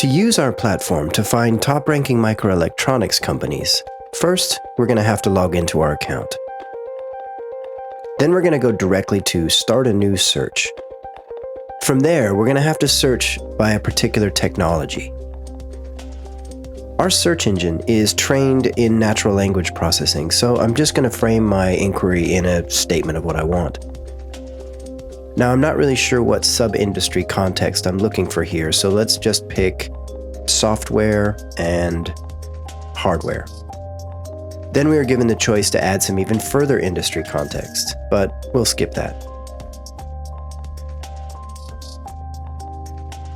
To use our platform to find top-ranking microelectronics companies, first, we're going to have to log into our account. Then we're going to go directly to Start a New Search. From there, we're going to have to search by a particular technology. Our search engine is trained in natural language processing, so I'm just going to frame my inquiry in a statement of what I want. Now, I'm not really sure what sub-industry context I'm looking for here, so let's just pick software and hardware. Then we are given the choice to add some even further industry context, but we'll skip that.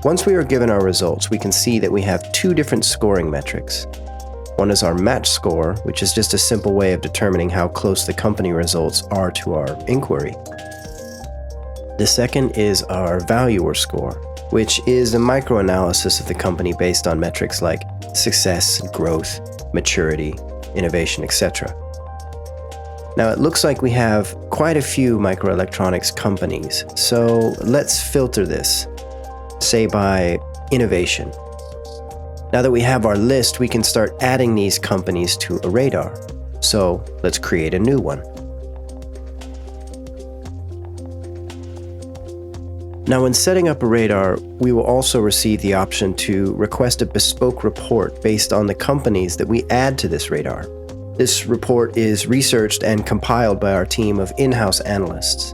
Once we are given our results, we can see that we have two different scoring metrics. One is our match score, which is just a simple way of determining how close the company results are to our inquiry. The second is our valuer score, which is a microanalysis of the company based on metrics like success, growth, maturity, innovation, etc. Now, it looks like we have quite a few microelectronics companies, so let's filter this, say by innovation. Now that we have our list, we can start adding these companies to a radar. So let's create a new one. Now, when setting up a radar, we will also receive the option to request a bespoke report based on the companies that we add to this radar. This report is researched and compiled by our team of in-house analysts.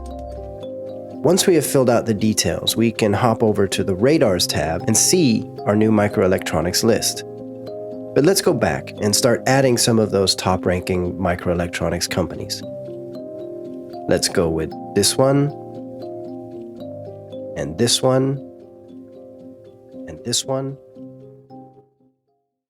Once we have filled out the details, we can hop over to the Radars tab and see our new microelectronics list. But let's go back and start adding some of those top-ranking microelectronics companies. Let's go with this one, and this one, and this one.